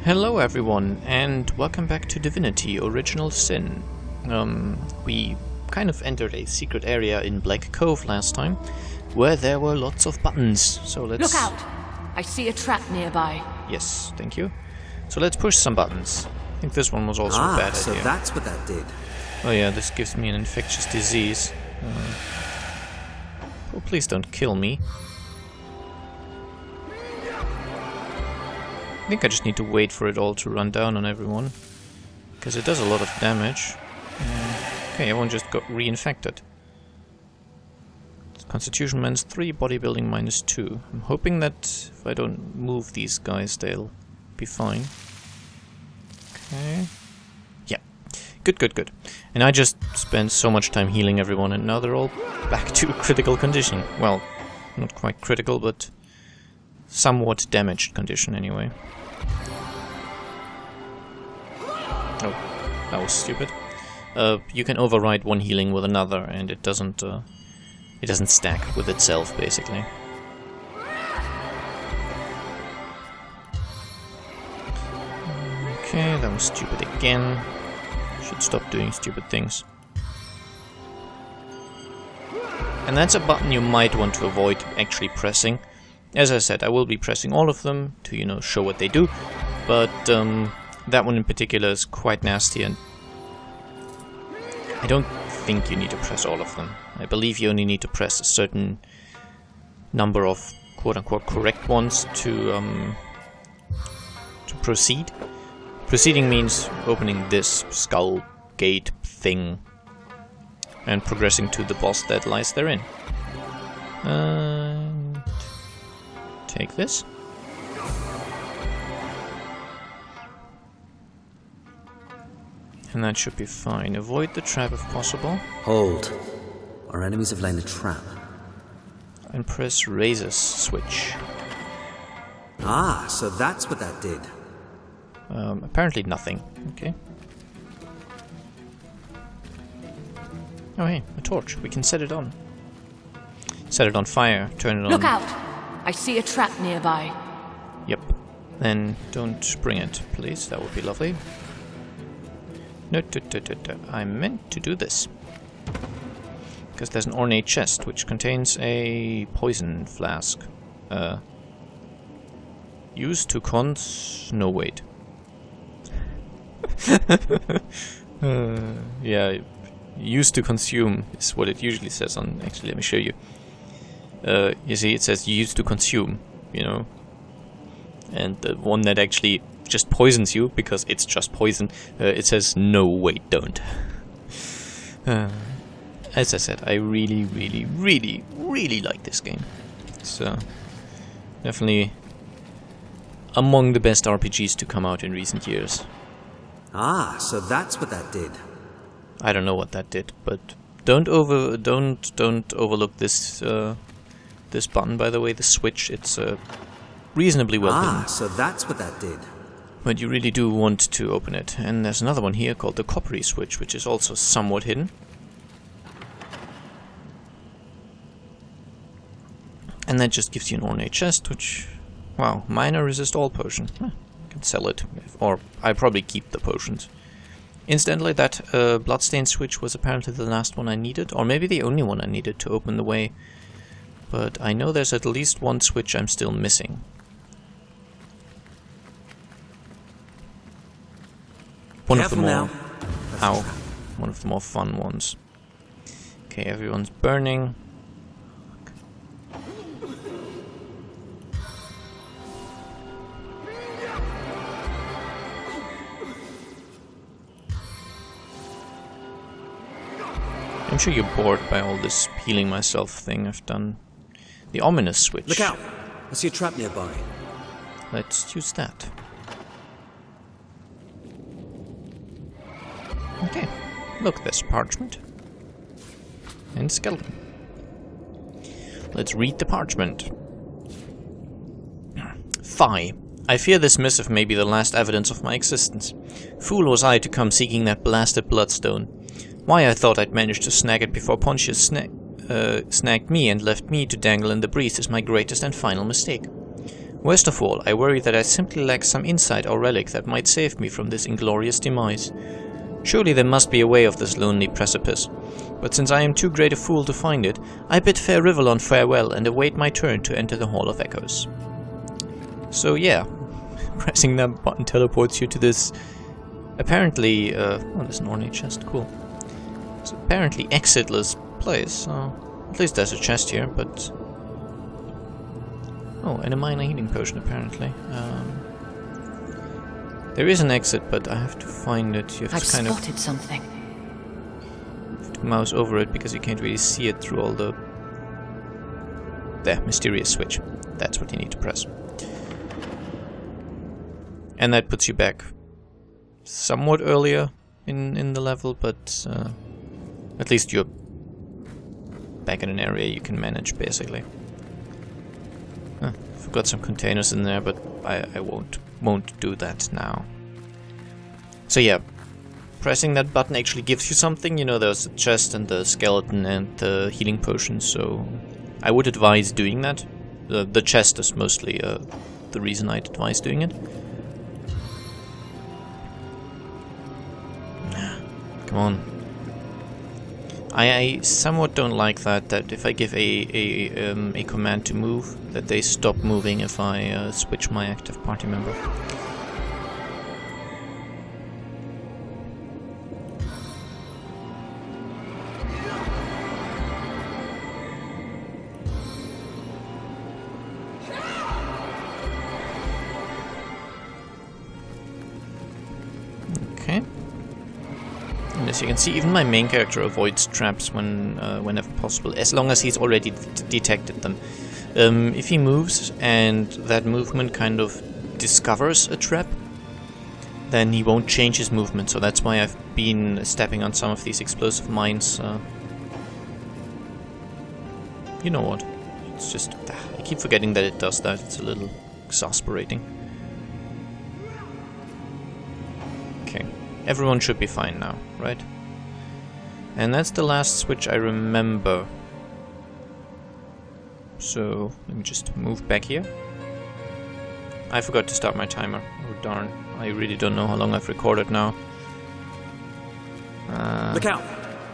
Hello everyone, and welcome back to Divinity: Original Sin. We kind of entered a secret area in Black Cove last time, where there were lots of buttons, so let's... Look out! I see a trap nearby. Yes, thank you. So let's push some buttons. I think this one was also a bad idea. So that's what that did. Oh yeah, this gives me an infectious disease. Oh, please don't kill me. I think I just need to wait for it all to run down on everyone, because it does a lot of damage. Okay, everyone just got reinfected. Constitution -3, bodybuilding -2. I'm hoping that if I don't move these guys, they'll be fine. Okay. Yeah. Good. And I just spent so much time healing everyone, and now they're all back to critical condition. Well, not quite critical, but somewhat damaged condition anyway. Oh, that was stupid. You can override one healing with another, and it doesn't stack with itself, basically. Okay, that was stupid again. Should stop doing stupid things. And that's a button you might want to avoid actually pressing. As I said, I will be pressing all of them to, you know, show what they do, but that one in particular is quite nasty, and I don't think you need to press all of them. I believe you only need to press a certain number of quote-unquote correct ones to proceed. Proceeding means opening this skull gate thing and progressing to the boss that lies therein. Take this. And that should be fine. Avoid the trap if possible. Hold. Our enemies have laid a trap. And press Razor's switch. Ah, so that's what that did. Apparently nothing. Okay. Oh hey, a torch. We can set it on. Set it on fire. Turn it on. Look out! I see a trap nearby. Yep. Then don't bring it, please. That would be lovely. No, I meant to do this. Because there's an ornate chest which contains a poison flask. Used to no, wait. Yeah, used to consume is what it usually says on... Actually, let me show you. You see, it says used to consume, you know. And the one that actually just poisons you, because it's just poison, it says no, wait, don't. As I said, I really like this game. It's definitely among the best RPGs to come out in recent years. Ah, so that's what that did. I don't know what that did, but don't overlook this this button, by the way, the switch. It's reasonably well hidden. Ah, so that's what that did. But you really do want to open it. And there's another one here called the coppery switch, which is also somewhat hidden. And that just gives you an ornate chest, which... Wow, minor resist all potion. I can sell it. Or I probably keep the potions. Incidentally, that bloodstain switch was apparently the last one I needed. Or maybe the only one I needed to open the way. But I know there's at least one switch I'm still missing. One of the more... Ow. One of the more fun ones. Okay, everyone's burning. I'm sure you're bored by all this healing myself thing I've done. The ominous switch. Look out! I see a trap nearby. Let's use that. Okay. Look, there's parchment. And skeleton. Let's read the parchment. Phi. I fear this missive may be the last evidence of my existence. Fool was I to come seeking that blasted bloodstone. Why I thought I'd managed to snag it before Pontius snagged me and left me to dangle in the breeze is my greatest and final mistake. Worst of all, I worry that I simply lack some insight or relic that might save me from this inglorious demise. Surely there must be a way off this lonely precipice, but since I am too great a fool to find it, I bid fair Rivellon farewell and await my turn to enter the Hall of Echoes. So yeah, pressing that button teleports you to this apparently, oh, there's an ornate chest, cool. It's apparently exitless place, at least there's a chest here, but... Oh, and a minor healing potion apparently. There is an exit, but I have to find it. You have I've to kind spotted something. have to mouse over it because you can't really see it through all the... There, mysterious switch. That's what you need to press. And that puts you back somewhat earlier in the level, but at least you're back in an area you can manage, basically. Forgot some containers in there, but I won't do that now. So yeah, pressing that button actually gives you something. You know, there's the chest and the skeleton and the healing potion, so I would advise doing that. The chest is mostly the reason I'd advise doing it. Come on. I somewhat don't like that if I give a command to move, that they stop moving if I switch my active party member. Okay. And as you can see, even my main character avoids traps whenever possible, as long as he's already detected them. If he moves and that movement kind of discovers a trap, then he won't change his movement, so that's why I've been stepping on some of these explosive mines. You know what? It's just... I keep forgetting that it does that, it's a little exasperating. Okay. Everyone should be fine now, right? And that's the last switch I remember. So, let me just move back here. I forgot to start my timer. Oh darn. I really don't know how long I've recorded now. Look out!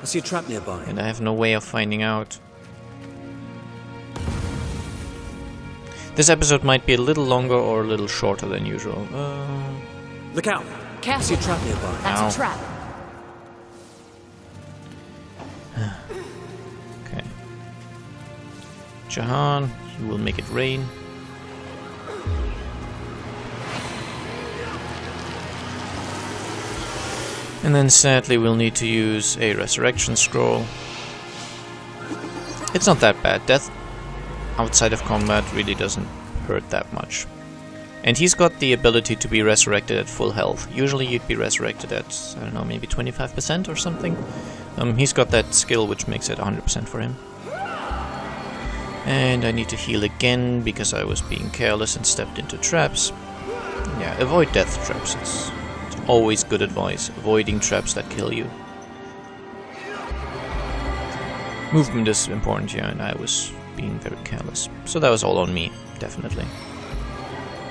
I see a trap nearby. And I have no way of finding out. This episode might be a little longer or a little shorter than usual. Look out! Careful. I see a trap nearby. That's Ow. a trap. Okay. Jahan, you will make it rain. And then sadly we'll need to use a resurrection scroll. It's not that bad. Death outside of combat really doesn't hurt that much. And he's got the ability to be resurrected at full health. Usually you'd be resurrected at, I don't know, maybe 25% or something. He's got that skill which makes it 100% for him. And I need to heal again because I was being careless and stepped into traps. Yeah, avoid death traps. It's always good advice. Avoiding traps that kill you. Movement is important here, and I was being very careless. So that was all on me, definitely.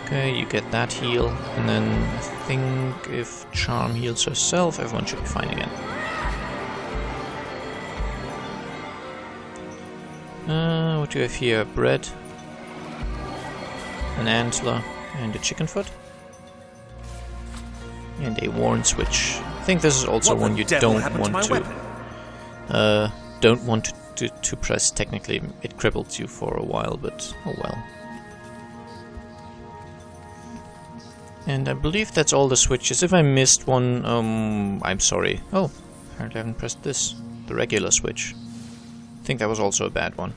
Okay, you get that heal, and then I think if Charm heals herself, everyone should be fine again. What do you have here? Bread, an antler, and a chicken foot, and a worn switch. I think this is also one you don't want to press. Technically, it cripples you for a while, but oh well. And I believe that's all the switches. If I missed one, I'm sorry. Oh, apparently I haven't pressed this. The regular switch. I think that was also a bad one.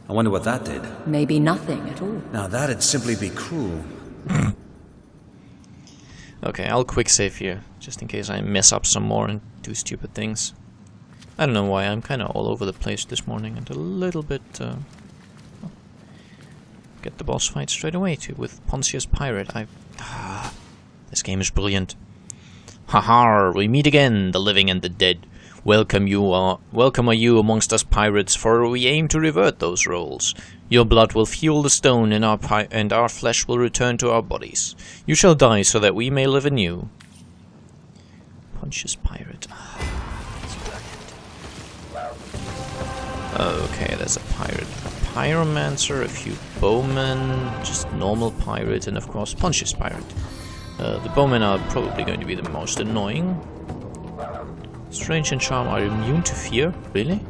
I wonder what that did. Maybe nothing at all. Now that'd simply be cruel. Okay, I'll quick save here, just in case I mess up some more and do stupid things. I don't know why, I'm kinda all over the place this morning and a little bit, get the boss fight straight away too, with Pontius Pirate. This game is brilliant. Haha, we meet again, the living and the dead. Welcome are you amongst us pirates, for we aim to revert those roles. Your blood will fuel the stone, and our flesh will return to our bodies. You shall die so that we may live anew. Pontius pirate. Okay, there's a pirate. A pyromancer, a few bowmen, just normal pirate, and of course Pontius pirate. The bowmen are probably going to be the most annoying. Strange and charm are immune to fear? Really?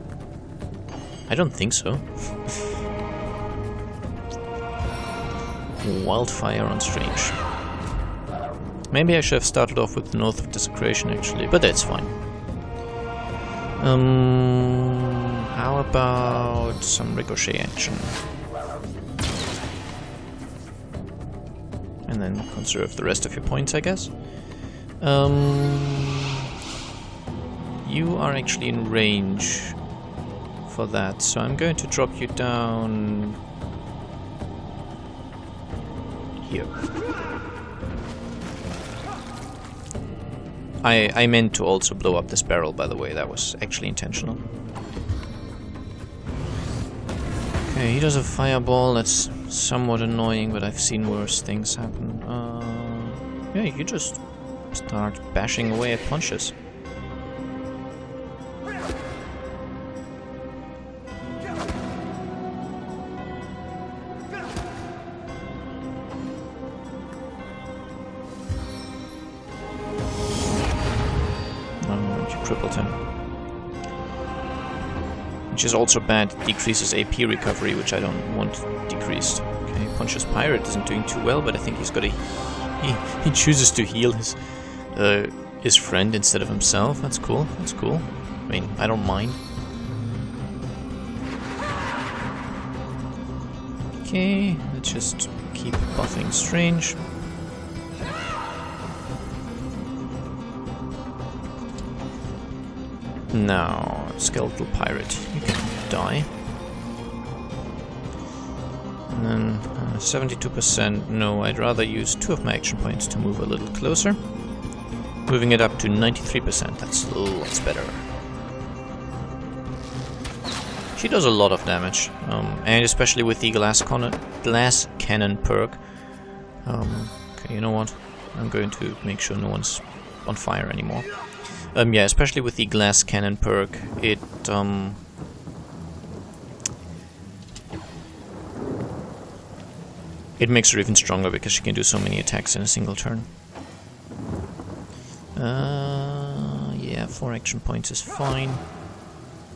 I don't think so. Wildfire on strange. Maybe I should have started off with North of Desecration actually, but that's fine. How about some ricochet action? And then conserve the rest of your points, I guess. You are actually in range for that, so I'm going to drop you down here. I meant to also blow up this barrel, by the way, that was actually intentional. Okay, he does a fireball, that's somewhat annoying, but I've seen worse things happen. Yeah, you just start bashing away at Pontius. Crippled him. Which is also bad, it decreases AP recovery, which I don't want decreased. Okay, Pontius Pirate isn't doing too well, but I think he's got a... He chooses to heal his friend instead of himself. That's cool, that's cool. I mean, I don't mind. Okay, let's just keep buffing Strange. Now, Skeletal Pirate, you can die. And then 72%, no, I'd rather use 2 of my action points to move a little closer. Moving it up to 93%, that's lots better. She does a lot of damage, and especially with the glass cannon perk. Okay, you know what? I'm going to make sure no one's on fire anymore. Yeah, especially with the glass cannon perk, it makes her even stronger because she can do so many attacks in a single turn. Yeah, 4 action points is fine.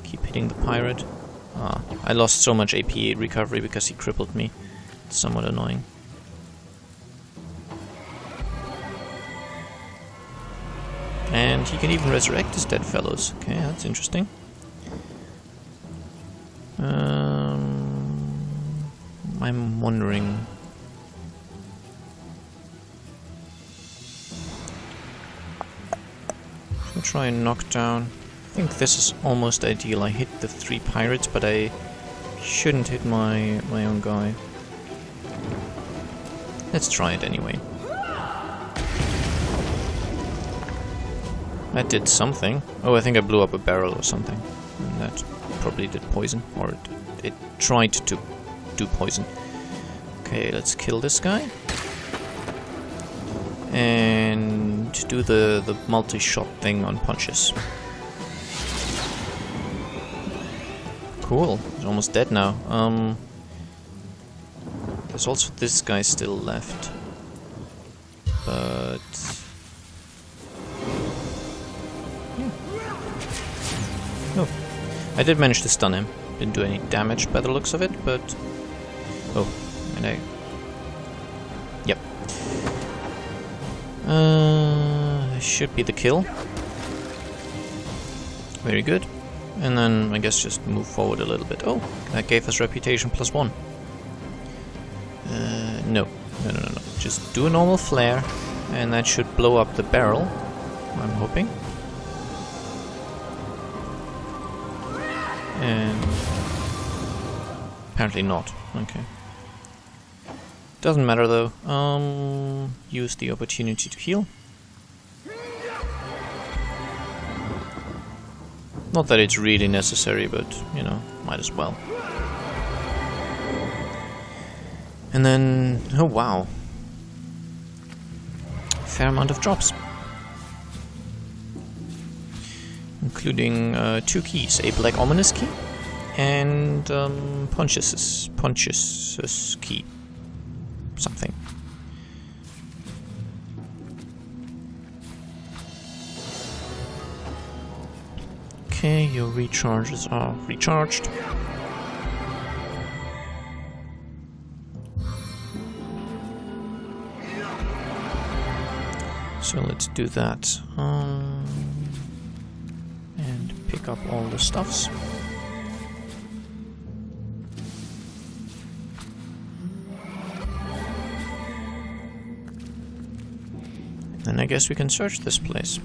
Keep hitting the pirate. I lost so much AP recovery because he crippled me. It's somewhat annoying. And he can even resurrect his dead fellows. Okay, that's interesting. I'm wondering... I'll try and knock down. I think this is almost ideal. I hit the 3 pirates, but I shouldn't hit my own guy. Let's try it anyway. That did something. Oh, I think I blew up a barrel or something. And that probably did poison. Or it tried to do poison. Okay, let's kill this guy. And do the multi-shot thing on Pontius. Cool. He's almost dead now. There's also this guy still left. But... Oh, I did manage to stun him. Didn't do any damage by the looks of it, but... Oh, and I... Yep. Should be the kill. Very good. And then, I guess, just move forward a little bit. Oh, that gave us reputation +1. No. No. Just do a normal flare, and that should blow up the barrel. I'm hoping. And apparently not. Okay. Doesn't matter though. Use the opportunity to heal. Not that it's really necessary, but, you know, might as well. And then... oh wow. Fair amount of drops. Including 2 keys. A black ominous key and Pontius's key. Something. Okay, your recharges are recharged. So let's do that. And pick up all the stuffs. And I guess we can search this place.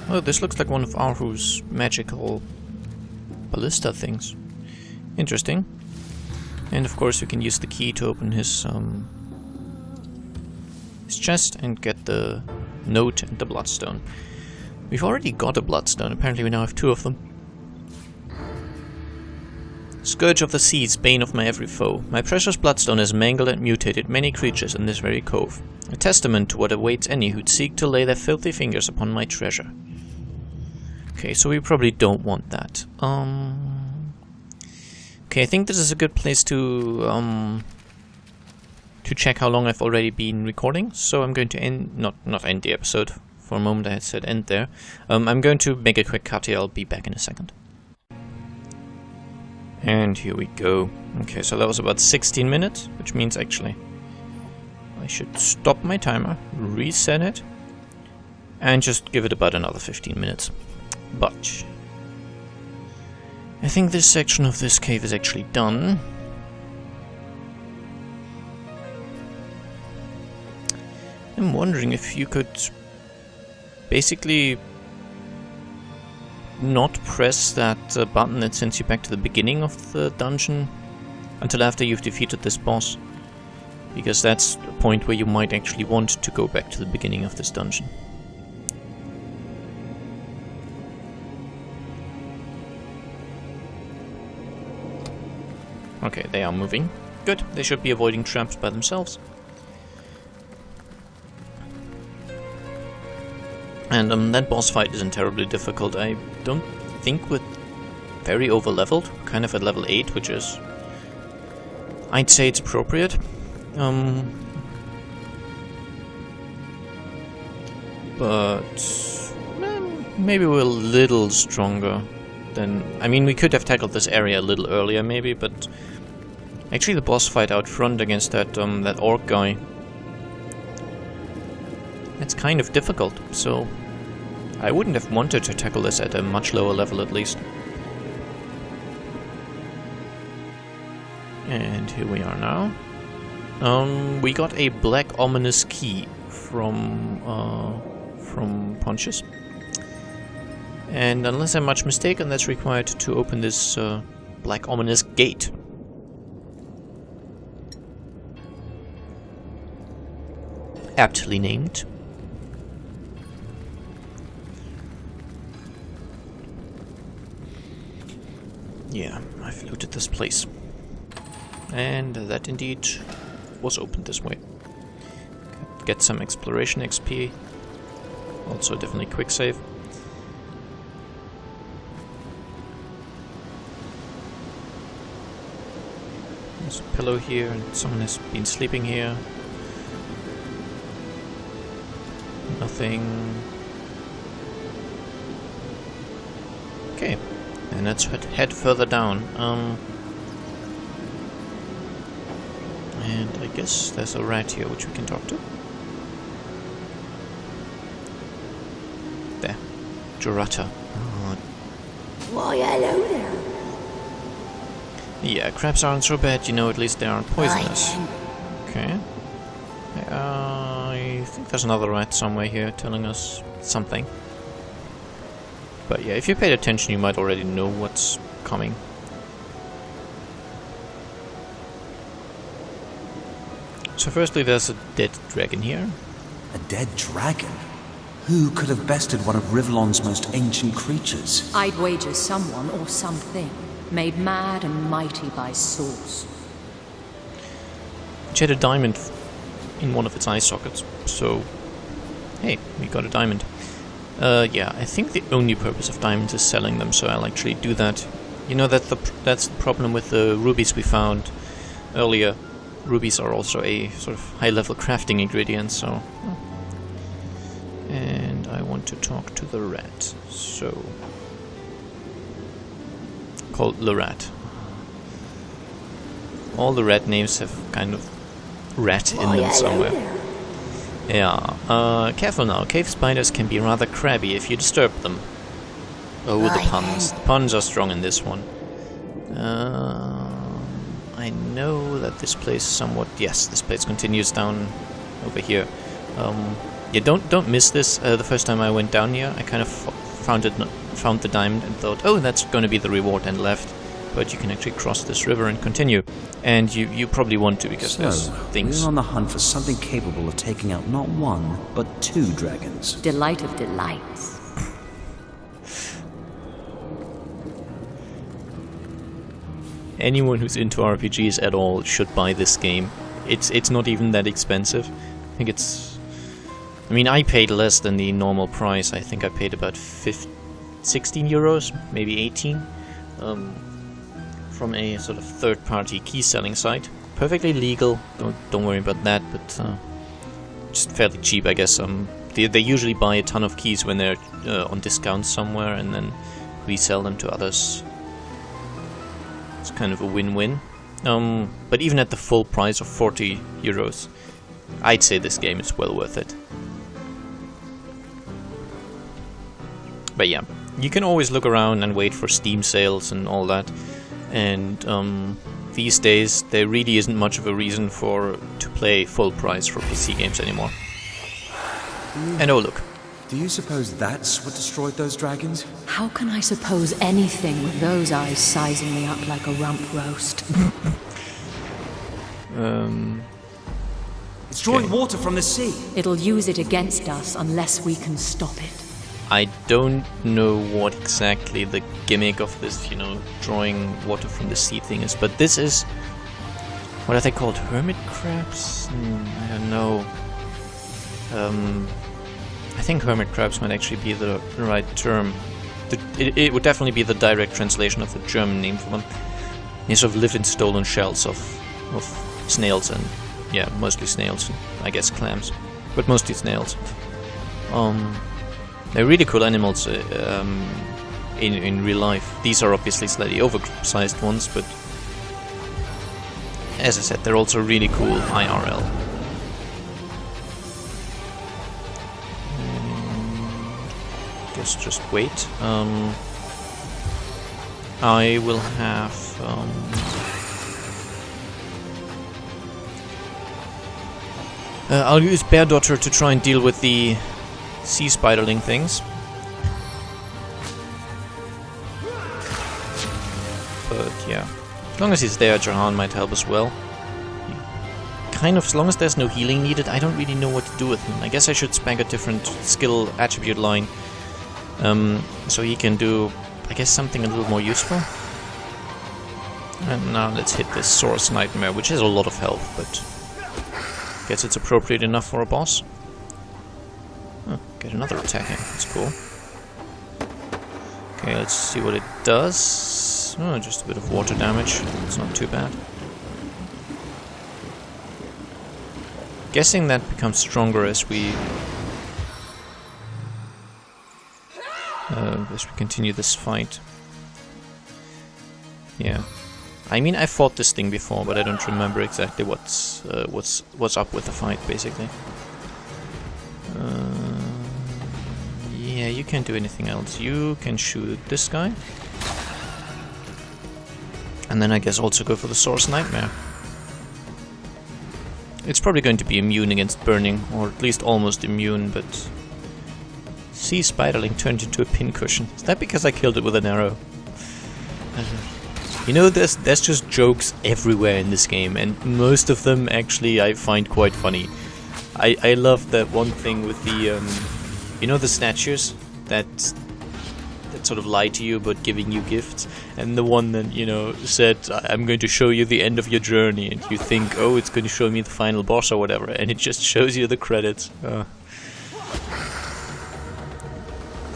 Oh, this looks like one of Arhu's magical ballista things. Interesting. And of course we can use the key to open his chest and get the note and the bloodstone. We've already got a bloodstone. Apparently we now have 2 of them. Scourge of the seas, bane of my every foe. My precious bloodstone has mangled and mutated many creatures in this very cove. A testament to what awaits any who'd seek to lay their filthy fingers upon my treasure. Okay, so we probably don't want that. Okay, I think this is a good place to check how long I've already been recording. So I'm going to end, not end the episode. For a moment I had said end there. I'm going to make a quick cut here. I'll be back in a second. And here we go. Okay, so that was about 16 minutes, which means actually I should stop my timer, reset it, and just give it about another 15 minutes. But I think this section of this cave is actually done. I'm wondering if you could basically not press that button that sends you back to the beginning of the dungeon until after you've defeated this boss. Because that's a point where you might actually want to go back to the beginning of this dungeon. Okay, they are moving. Good, they should be avoiding traps by themselves. And that boss fight isn't terribly difficult. I don't think we're very over-leveled. Kind of at level 8, which is... I'd say it's appropriate. But... maybe we're a little stronger than... I mean, we could have tackled this area a little earlier, maybe, but... Actually, the boss fight out front against that orc guy... It's kind of difficult, so... I wouldn't have wanted to tackle this at a much lower level, at least. And here we are now. We got a black ominous key from Pontius. And unless I'm much mistaken, that's required to open this black ominous gate. Aptly named. Yeah, I've looted this place. And that indeed was opened this way. Get some exploration XP. Also definitely quick save. There's a pillow here and someone has been sleeping here. Nothing. Okay. And let's head further down. And I guess there's a rat here which we can talk to. There. Jurata. Oh. Why, hello there. Yeah, crabs aren't so bad, you know, at least they aren't poisonous. Okay. I think there's another rat somewhere here telling us something. But yeah, if you paid attention, you might already know what's coming. So firstly, there's a dead dragon here. A dead dragon? Who could have bested one of Rivlon's most ancient creatures? I'd wager someone or something, made mad and mighty by source. Which had a diamond in one of its eye sockets, so... Hey, we got a diamond. Yeah, I think the only purpose of diamonds is selling them, so I'll actually do that. You know, that's the problem with the rubies we found earlier. Rubies are also a sort of high-level crafting ingredient, so... And I want to talk to the rat, so... Called the rat. All the rat names have kind of rat in them somewhere. Yeah, careful now. Cave spiders can be rather crabby if you disturb them. Oh, the puns. The puns are strong in this one. I know that this place somewhat... Yes, this place continues down over here. Yeah, don't miss this. The first time I went down here, I kind of found the diamond and thought, oh, that's going to be the reward, and left. But you can actually cross this river and continue. And you probably want to, because there's things... We're on the hunt for something capable of taking out not one, but 2 dragons. Delight of delights. Anyone who's into RPGs at all should buy this game. It's not even that expensive. I think it's... I mean, I paid less than the normal price. I think I paid about 16 euros, maybe 18. From a sort of third-party key-selling site. Perfectly legal, don't worry about that, but just fairly cheap, I guess. They usually buy a ton of keys when they're on discount somewhere and then resell them to others. It's kind of a win-win. But even at the full price of 40 euros, I'd say this game is well worth it. But yeah, you can always look around and wait for Steam sales and all that. And these days, there really isn't much of a reason to play full price for PC games anymore. And oh look. Do you suppose that's what destroyed those dragons? How can I suppose anything with those eyes sizing me up like a rump roast? It's drawing water from the sea. It'll use it against us unless we can stop it. I don't know what exactly the gimmick of this, drawing water from the sea thing is, but this is... What are they called? Hermit crabs? I don't know. I think hermit crabs might actually be the right term. It would definitely be the direct translation of the German name for them. They sort of live in stolen shells of snails and... Yeah, mostly snails, and I guess clams. But mostly snails. They're really cool animals in real life. These are obviously slightly oversized ones, but as I said, they're also really cool IRL. Guess just wait. I will have... I'll use Bear Daughter to try and deal with the sea spiderling things. But yeah, as long as he's there, Jahan might help as well. Kind of, as long as there's no healing needed, I don't really know what to do with him. I guess I should spank a different skill attribute line. So he can do, I guess, something a little more useful. And now let's hit this Source Nightmare, which has a lot of health, but guess it's appropriate enough for a boss. Oh, get another attack in. That's cool. Okay, let's see what it does. Oh, just a bit of water damage. It's not too bad. Guessing that becomes stronger as we continue this fight. Yeah. I mean, I fought this thing before, but I don't remember exactly what's up with the fight, basically. Yeah, you can't do anything else. You can shoot this guy. And then I guess also go for the Source Nightmare. It's probably going to be immune against burning, or at least almost immune, but... Sea Spiderling turned into a pincushion. Is that because I killed it with an arrow? You know, there's just jokes everywhere in this game, and most of them actually I find quite funny. I love that one thing with the, You know the statues that sort of lie to you about giving you gifts, and the one that, you know, said, I'm going to show you the end of your journey, and you think, oh, it's going to show me the final boss or whatever, and it just shows you the credits.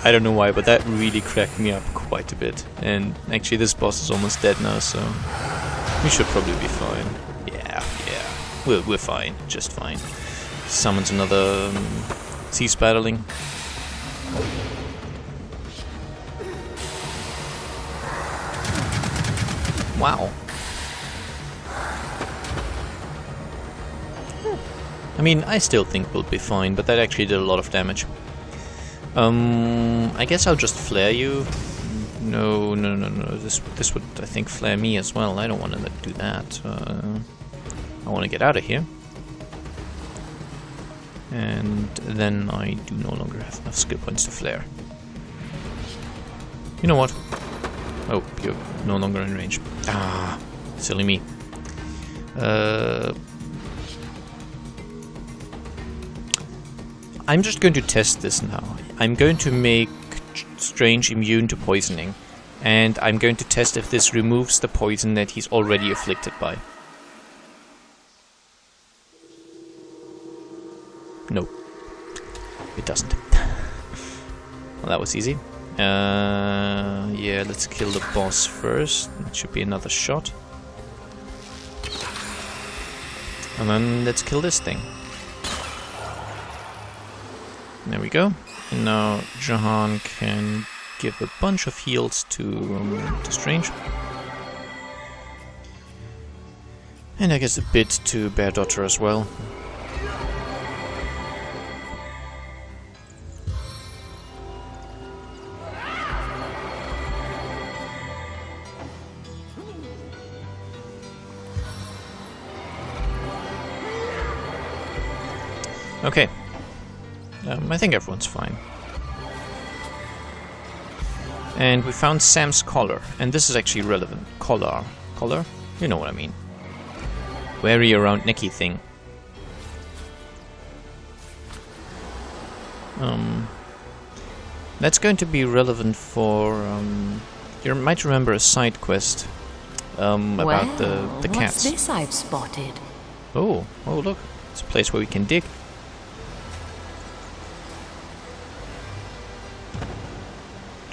I don't know why, but that really cracked me up quite a bit. And actually this boss is almost dead now, so we should probably be fine. Yeah, we're fine, just fine. Summons another sea spatterling. Wow. I mean, I still think we'll be fine, but that actually did a lot of damage. I guess I'll just flare you. No. This would, I think, flare me as well. I don't want to do that. I want to get out of here. And then I do no longer have enough skill points to flare. You know what? Oh, you're no longer in range. Ah, silly me. I'm just going to test this now. I'm going to make Strange immune to poisoning, and I'm going to test if this removes the poison that he's already afflicted by. No, it doesn't. Well, that was easy. Yeah, let's kill the boss first. That should be another shot. And then let's kill this thing. There we go. And now Jahan can give a bunch of heals to Strange. And I guess a bit to Bear Daughter as well. Okay. I think everyone's fine. And we found Sam's collar, and this is actually relevant. Collar? You know what I mean. Wary around necky thing. That's going to be relevant for, you might remember a side quest about the cats. What's this I've spotted? Oh, look. It's a place where we can dig.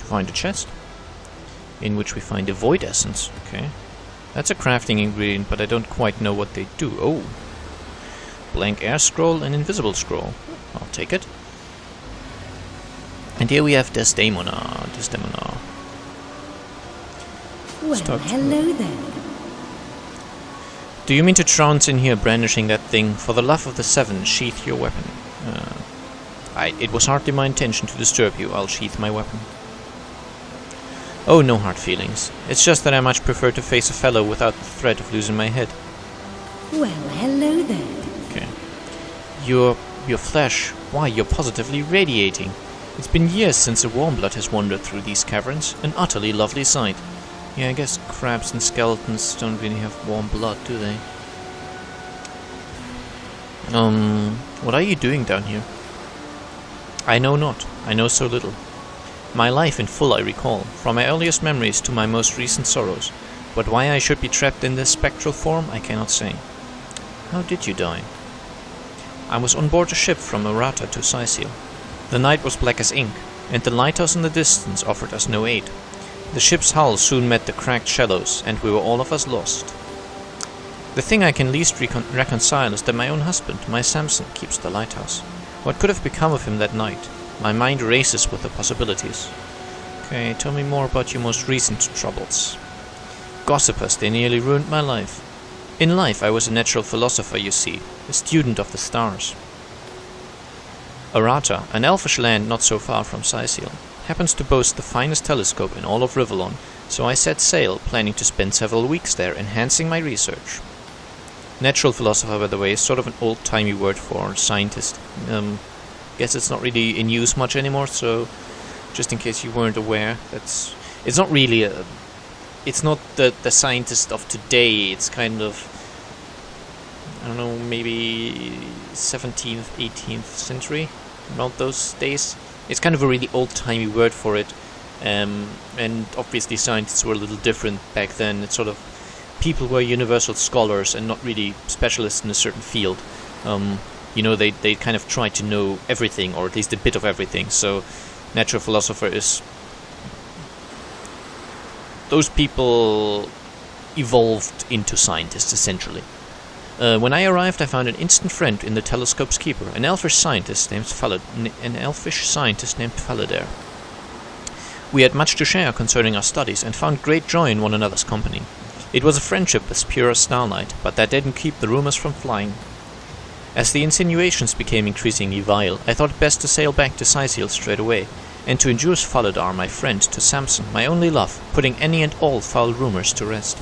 Find a chest in which we find a void essence. Okay, that's a crafting ingredient, but I don't quite know what they do. Oh, blank air scroll and invisible scroll. I'll take it. And here we have Desdemona. Well, hello there. Do you mean to trounce in here brandishing that thing? For the love of the seven, sheath your weapon. It was hardly my intention to disturb you. I'll sheath my weapon. Oh, no hard feelings. It's just that I much prefer to face a fellow without the threat of losing my head. Well, hello there. Okay. Your flesh, why, you're positively radiating. It's been years since a warm blood has wandered through these caverns. An utterly lovely sight. Yeah, I guess crabs and skeletons don't really have warm blood, do they? What are you doing down here? I know not. I know so little. My life in full I recall, from my earliest memories to my most recent sorrows, but why I should be trapped in this spectral form I cannot say. How did you die? I was on board a ship from Arata to Sicil. The night was black as ink, and the lighthouse in the distance offered us no aid. The ship's hull soon met the cracked shallows, and we were all of us lost. The thing I can least reconcile is that my own husband, my Samson, keeps the lighthouse. What could have become of him that night? My mind races with the possibilities. Okay, tell me more about your most recent troubles. Gossipers, they nearly ruined my life. In life I was a natural philosopher, you see, a student of the stars. Arata, an elfish land not so far from Sicil, happens to boast the finest telescope in all of Rivellon, so I set sail, planning to spend several weeks there enhancing my research. Natural philosopher, by the way, is sort of an old-timey word for scientist. Guess it's not really in use much anymore, so just in case you weren't aware, it's not really it's not the scientist of today. It's kind of, I don't know, maybe 17th, 18th century, around those days. It's kind of a really old-timey word for it. And obviously scientists were a little different back then. It's sort of people were universal scholars and not really specialists in a certain field. You know, they kind of try to know everything, or at least a bit of everything. So natural philosopher is... Those people evolved into scientists, essentially. When I arrived, I found an instant friend in the telescope's keeper, an elfish scientist named Faladar. We had much to share concerning our studies, and found great joy in one another's company. It was a friendship as pure as starlight, but that didn't keep the rumors from flying. As the insinuations became increasingly vile, I thought it best to sail back to Sicil straight away, and to induce Faladar, my friend, to Samson, my only love, putting any and all foul rumors to rest.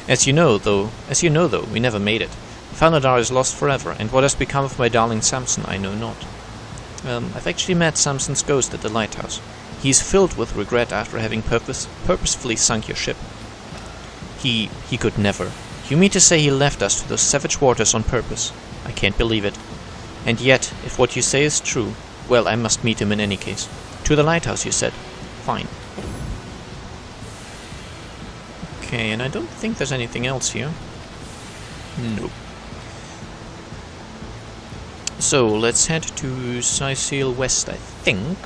As you know, though, we never made it. Faladar is lost forever, and what has become of my darling Samson, I know not. I've actually met Samson's ghost at the lighthouse. He is filled with regret after having purposefully sunk your ship. He could never. You mean to say he left us to those savage waters on purpose? I can't believe it. And yet, if what you say is true, well, I must meet him in any case. To the lighthouse, you said. Fine. Okay, and I don't think there's anything else here. Nope. So, let's head to Sicil West, I think.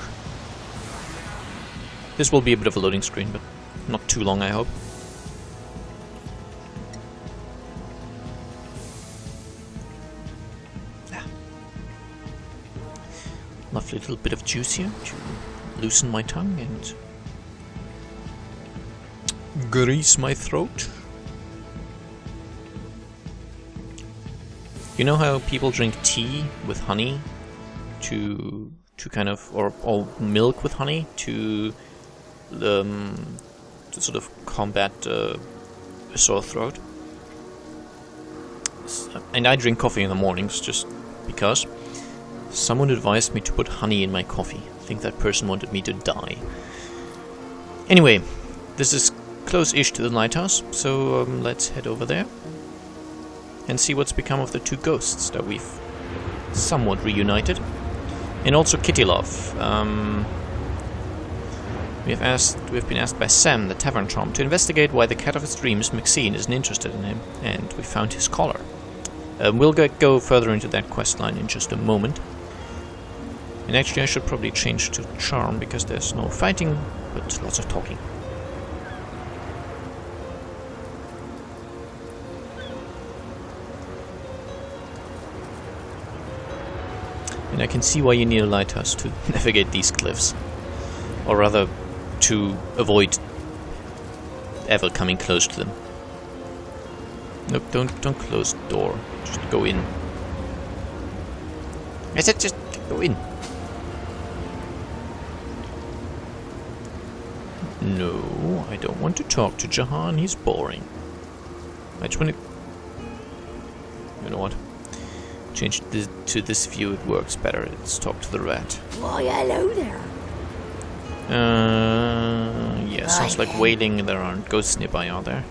This will be a bit of a loading screen, but not too long, I hope. Lovely little bit of juice here to loosen my tongue and grease my throat. You know how people drink tea with honey to kind of, or milk with honey to sort of combat a sore throat? And I drink coffee in the mornings just because. Someone advised me to put honey in my coffee. I think that person wanted me to die. Anyway, this is close-ish to the lighthouse, so let's head over there and see what's become of the two ghosts that we've somewhat reunited. And also Kittilov. We've been asked by Sam, the tavern chomp, to investigate why the cat of his dreams, Maxine, isn't interested in him, and we found his collar. We'll go further into that questline in just a moment. And actually I should probably change to charm, because there's no fighting, but lots of talking. And I can see why you need a lighthouse to navigate these cliffs. Or rather, to avoid ever coming close to them. Nope, don't close the door. Just go in. I said just go in. No, I don't want to talk to Jahan. He's boring. I just want to... You know what? Change this to this view. It works better. Let's talk to the rat. Why, hello there. Yeah, sounds like wailing. There aren't ghosts nearby, are there?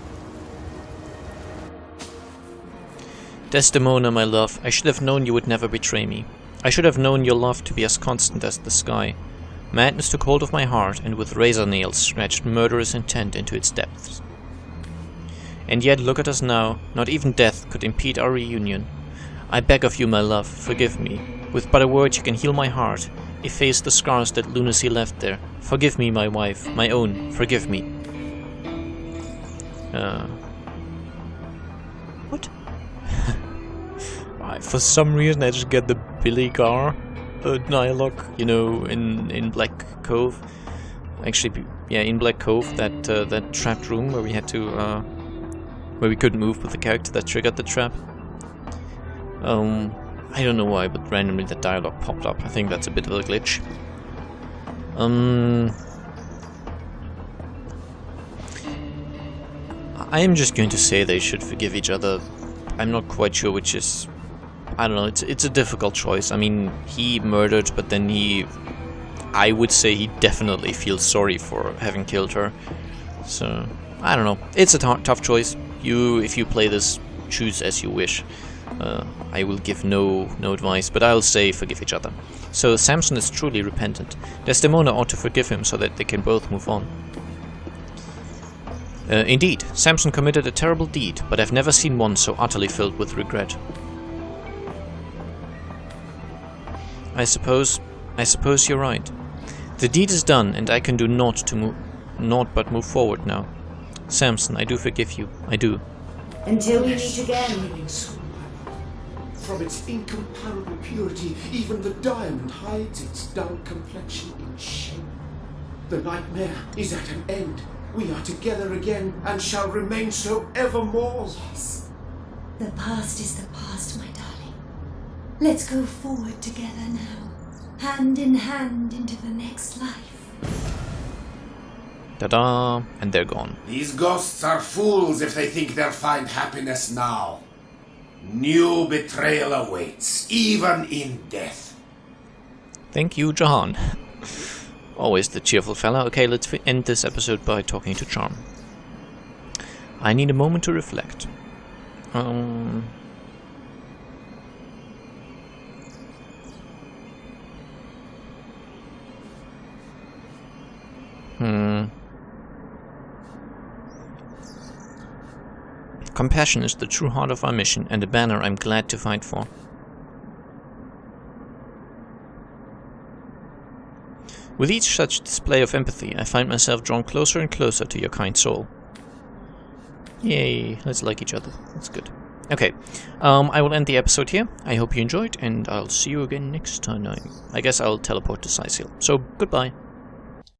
Desdemona, my love, I should have known you would never betray me. I should have known your love to be as constant as the sky. Madness took hold of my heart, and with razor nails scratched murderous intent into its depths. And yet look at us now, not even death could impede our reunion. I beg of you, my love, forgive me. With but a word you can heal my heart, efface the scars that lunacy left there. Forgive me, my wife, my own, forgive me. What? For some reason I just get the Billy Gar dialogue, you know, in Black Cove. Actually, yeah, in Black Cove, that trapped room where we had to, where we couldn't move with the character that triggered the trap. I don't know why, but randomly that dialogue popped up. I think that's a bit of a glitch. I am just going to say they should forgive each other. I'm not quite sure which is... I don't know, it's a difficult choice. I mean, he murdered, but then I would say he definitely feels sorry for having killed her. So, I don't know. It's a tough choice. If you play this, choose as you wish. I will give no advice, but I'll say forgive each other. So Samson is truly repentant. Desdemona ought to forgive him so that they can both move on. Indeed, Samson committed a terrible deed, but I've never seen one so utterly filled with regret. I suppose you're right. The deed is done, and I can do naught but move forward now. Samson, I do forgive you. I do. Until we meet again. From its incomparable purity, even the diamond hides its dull complexion in shame. The nightmare is at an end. We are together again, and shall remain so evermore. Yes. The past is the past, my darling. Let's go forward together now, hand in hand into the next life. Ta-da! And they're gone. These ghosts are fools if they think they'll find happiness now. New betrayal awaits, even in death. Thank you, Jahan. Always the cheerful fella. Okay, let's end this episode by talking to Charm. I need a moment to reflect. Compassion is the true heart of our mission, and a banner I'm glad to fight for. With each such display of empathy, I find myself drawn closer and closer to your kind soul. Yay, let's like each other. That's good. Okay, I will end the episode here. I hope you enjoyed, and I'll see you again next time. I guess I'll teleport to Sicil. So, goodbye.